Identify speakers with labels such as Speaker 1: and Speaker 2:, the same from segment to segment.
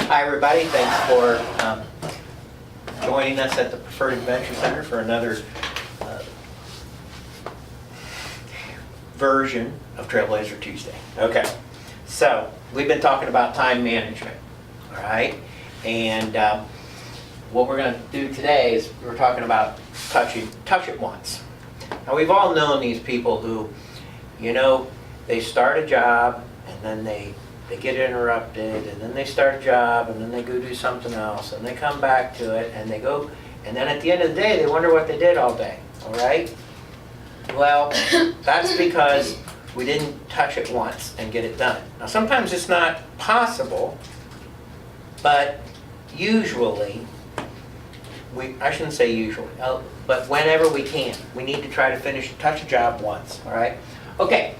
Speaker 1: Hi everybody, thanks for joining us at the Preferred Adventure Center for another version of Trailblazer Tuesday. Okay, so we've been talking about time management, all right? And what we're going to do today is we're talking about touch it once. Now we've all known these people who, you know, they start a job and then they get interrupted, and then they start a job, and then they go do something else, and they come back to it, and they go, and then at the end of the day, they wonder what they did all day, all right? Well, that's because we didn't touch it once and get it done. Now, sometimes it's not possible, but usually, I shouldn't say usually, but whenever we can, we need to try to touch a job once, all right? Okay.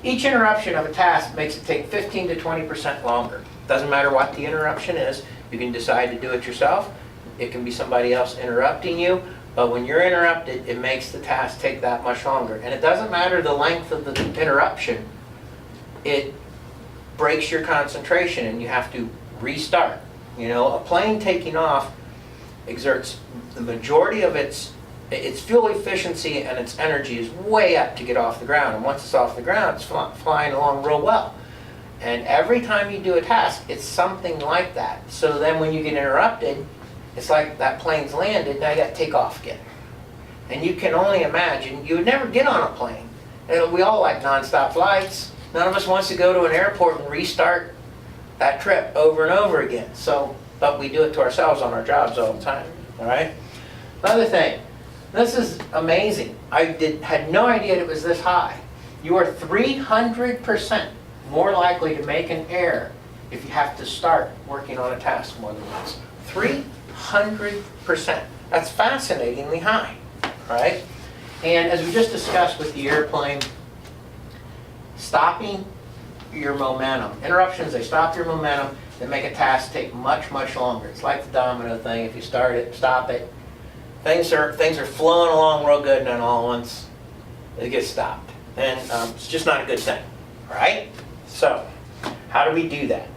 Speaker 1: Each interruption of a task makes it take 15 to 20% longer. Doesn't matter what the interruption is. You can decide to do it yourself. It can be somebody else interrupting you. But when you're interrupted, it makes the task take that much longer. And it doesn't matter the length of the interruption. It breaks your concentration and you have to restart. You know, a plane taking off exerts the majority of its fuel efficiency and its energy is way up to get off the ground. And once it's off the ground, it's flying along real well. And every time you do a task, it's something like that. So then when you get interrupted, it's like that plane's landed, now you got to take off again. And you can only imagine, you would never get on a plane. And we all like nonstop flights. None of us wants to go to an airport and restart that trip over and over again. So, but we do it to ourselves on our jobs all the time, all right? Another thing. This is amazing. I had no idea it was this high. You are 300% more likely to make an error if you have to start working on a task more than once. 300%. That's fascinatingly high, right? And as we just discussed with the airplane, stopping your momentum. Interruptions, they stop your momentum, they make a task take much, much longer. It's like the domino thing. If you start it, stop it, Things are flowing along real good, and then all at once they get stopped. And it's just not a good thing, right? So, how do we do that?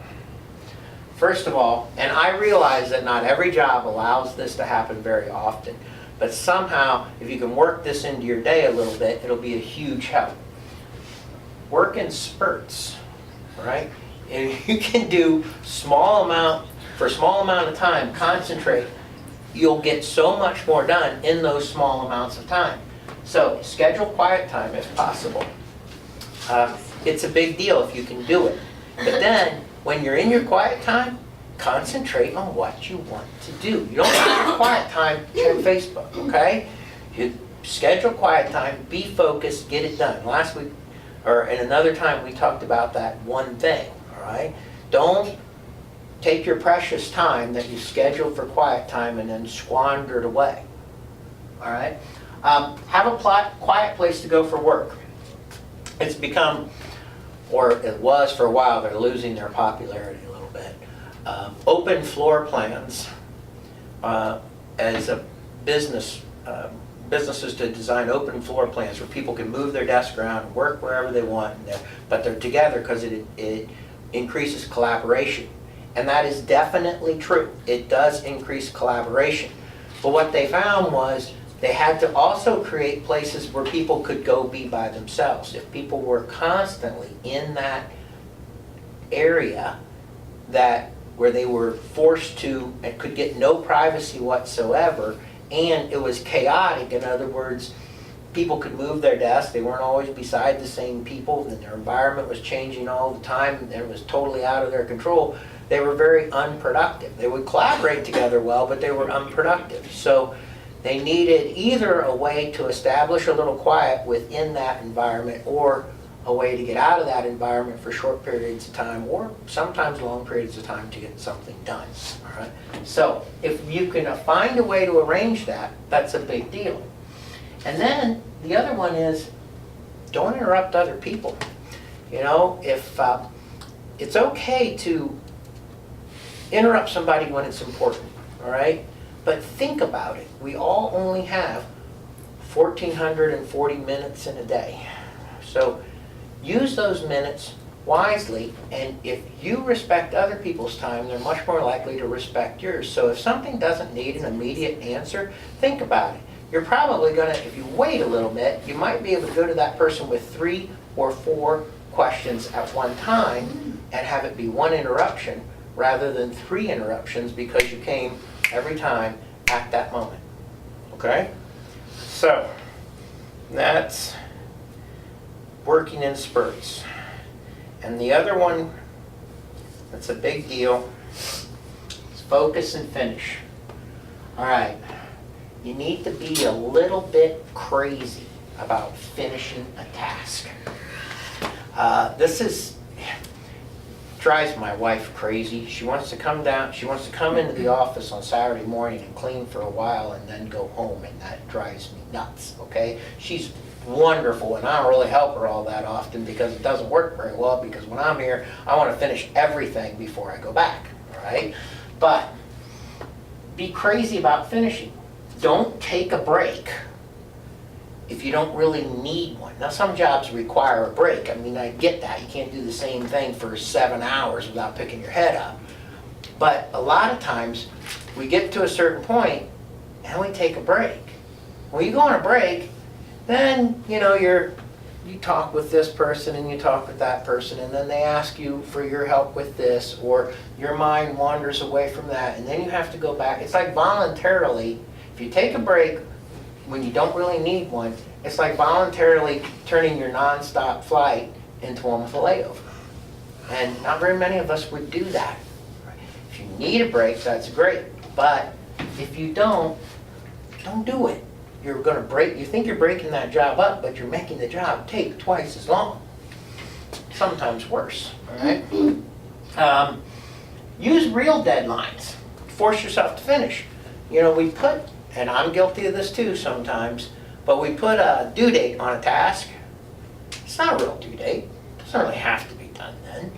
Speaker 1: First of all, and I realize that not every job allows this to happen very often, but somehow, if you can work this into your day a little bit, it'll be a huge help. Work in spurts, right? If you can do for a small amount of time, concentrate, you'll get so much more done in those small amounts of time. So schedule quiet time if possible. It's a big deal if you can do it. But then, when you're in your quiet time, concentrate on what you want to do. You don't have quiet time, check Facebook, okay? You schedule quiet time, be focused, get it done. Last week, or in another time, we talked about that one thing, all right? Don't take your precious time that you scheduled for quiet time and then squander it away. All right? Have a quiet place to go for work. It's become, or it was for a while, they're losing their popularity a little bit. Open floor plans as a businesses to design open floor plans where people can move their desk around and work wherever they want, but they're together because it increases collaboration. And that is definitely true. It does increase collaboration. But what they found was they had to also create places where people could go be by themselves. If people were constantly in that area where they were forced to and could get no privacy whatsoever, and it was chaotic, in other words, people could move their desks, they weren't always beside the same people, and their environment was changing all the time, and it was totally out of their control, they were very unproductive. They would collaborate together well, but they were unproductive. So they needed either a way to establish a little quiet within that environment, or a way to get out of that environment for short periods of time, or sometimes long periods of time to get something done. All right? So if you can find a way to arrange that, that's a big deal. And then the other one is, don't interrupt other people. You know, if it's okay to interrupt somebody when it's important, all right? But think about it. We all only have 1,440 minutes in a day. So use those minutes wisely, and if you respect other people's time, they're much more likely to respect yours. So if something doesn't need an immediate answer, think about it. You're probably gonna, if you wait a little bit, you might be able to go to that person with 3 or 4 questions at one time and have it be 1 interruption rather than 3 interruptions because you came every time at that moment. Okay? So, that's working in spurts. And the other one that's a big deal is focus and finish. All right, you need to be a little bit crazy about finishing a task. This drives my wife crazy. She wants to come into the office on Saturday morning and clean for a while and then go home, and that drives me nuts, okay? She's wonderful, and I don't really help her all that often because it doesn't work very well, because when I'm here, I want to finish everything before I go back, all right? But be crazy about finishing. Don't take a break if you don't really need one. Now, some jobs require a break. I mean, I get that. You can't do the same thing for 7 hours without picking your head up. But a lot of times, we get to a certain point, and we take a break. When you go on a break, then, you know, you talk with this person and you talk with that person, and then they ask you for your help with this, or your mind wanders away from that, and then you have to go back. It's like voluntarily, if you take a break when you don't really need one, it's like voluntarily turning your nonstop flight into one with a layover. And not very many of us would do that. If you need a break, that's great. But if you don't do it. You're going to break, you think you're breaking that job up, but you're making the job take twice as long. Sometimes worse, all right? Use real deadlines. Force yourself to finish. You know, we put, and I'm guilty of this too sometimes, but we put a due date on a task. It's not a real due date. It doesn't really have to be done then.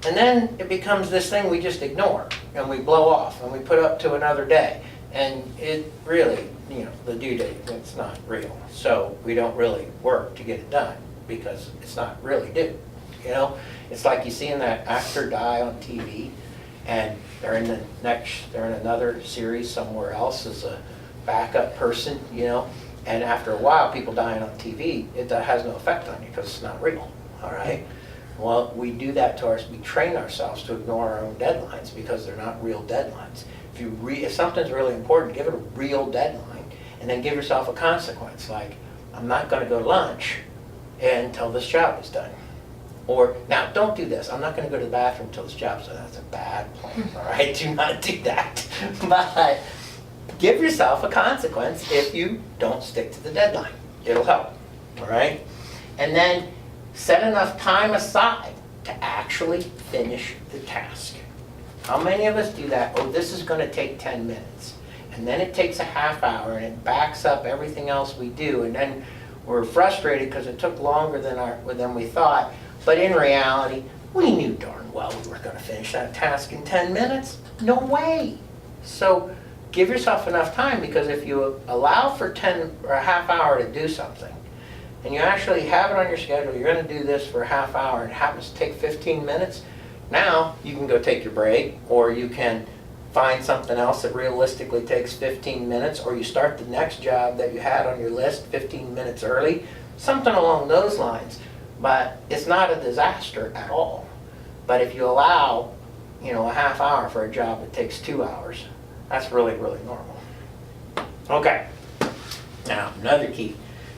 Speaker 1: And then it becomes this thing we just ignore, and we blow off, and we put up to another day. And it really, you know, the due date, it's not real. So we don't really work to get it done because it's not really due. You know, it's like you seeing that actor die on TV, and they're in another series somewhere else as a backup person, you know, and after a while, people dying on TV, it has no effect on you because it's not real, all right? Well, we do that to we train ourselves to ignore our own deadlines because they're not real deadlines. If something's really important, give it a real deadline, and then give yourself a consequence, like, I'm not going to go to lunch until this job is done. Or, now, don't do this. I'm not going to go to the bathroom until this job's done. That's a bad plan, all right? Do not do that. But give yourself a consequence if you don't stick to the deadline. It'll help, all right? And then set enough time aside to actually finish the task. How many of us do that? Oh, this is going to take 10 minutes. And then it takes a half hour, and it backs up everything else we do. And then we're frustrated because it took longer than we thought. But in reality, we knew darn well we were going to finish that task in 10 minutes. No way. So give yourself enough time, because if you allow for 10 or a half hour to do something, and you actually have it on your schedule, you're going to do this for a half hour, and it happens to take 15 minutes, now you can go take your break, or you can find something else that realistically takes 15 minutes, or you start the next job that you had on your list 15 minutes early, something along those lines. But it's not a disaster at all. But if you allow, you know, a half hour for a job that takes 2 hours, that's really, really normal. Okay, now another key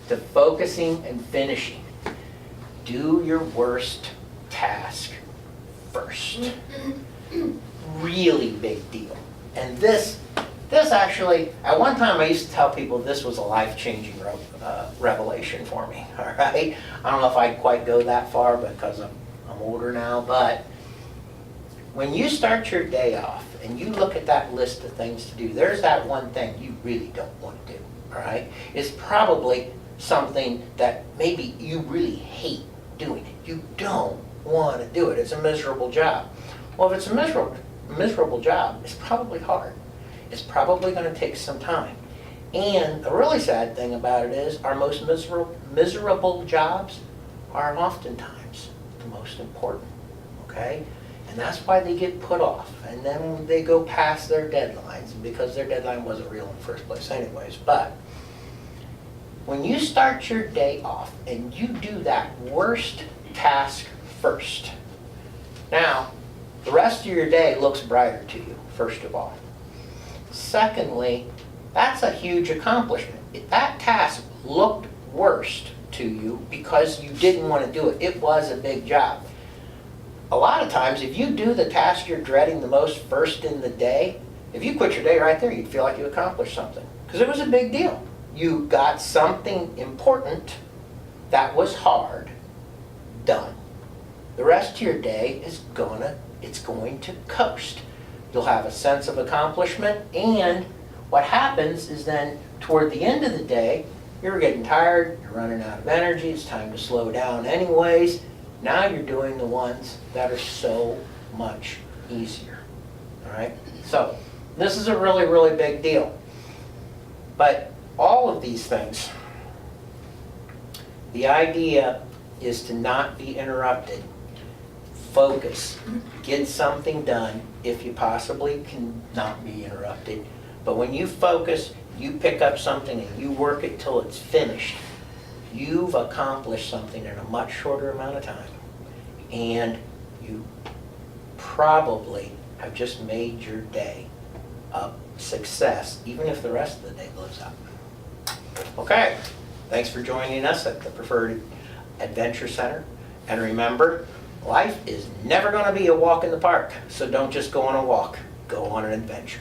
Speaker 1: to focusing and finishing. Do your worst task first. Really big deal. And this actually, at one time I used to tell people this was a life-changing revelation for me, all right? I don't know if I'd quite go that far because I'm older now, but when you start your day off and you look at that list of things to do, there's that one thing you really don't want to do, all right? It's probably something that maybe you really hate doing it. You don't want to do it. It's a miserable job. Well, if it's a miserable job, it's probably hard. It's probably going to take some time. And the really sad thing about it is our most miserable jobs are oftentimes the most important, okay? And that's why they get put off, and then they go past their deadlines, because their deadline wasn't real in the first place anyways. But when you start your day off and you do that worst task first, now the rest of your day looks brighter to you, first of all. Secondly, that's a huge accomplishment. If that task looked worst to you because you didn't want to do it, it was a big job. A lot of times, if you do the task you're dreading the most first in the day, if you quit your day right there, you'd feel like you accomplished something, because it was a big deal. You got something important that was hard done. The rest of your day is it's going to coast. You'll have a sense of accomplishment, and what happens is then toward the end of the day, you're getting tired, you're running out of energy, it's time to slow down anyways. Now you're doing the ones that are so much easier, all right? So this is a really, really big deal. But all of these things, the idea is to not be interrupted. Focus, get something done if you possibly can not be interrupted. But when you focus, you pick up something and you work it till it's finished, you've accomplished something in a much shorter amount of time. And you probably have just made your day a success, even if the rest of the day blows up. Okay, thanks for joining us at the Preferred Adventure Center. And remember, life is never going to be a walk in the park, so don't just go on a walk, go on an adventure.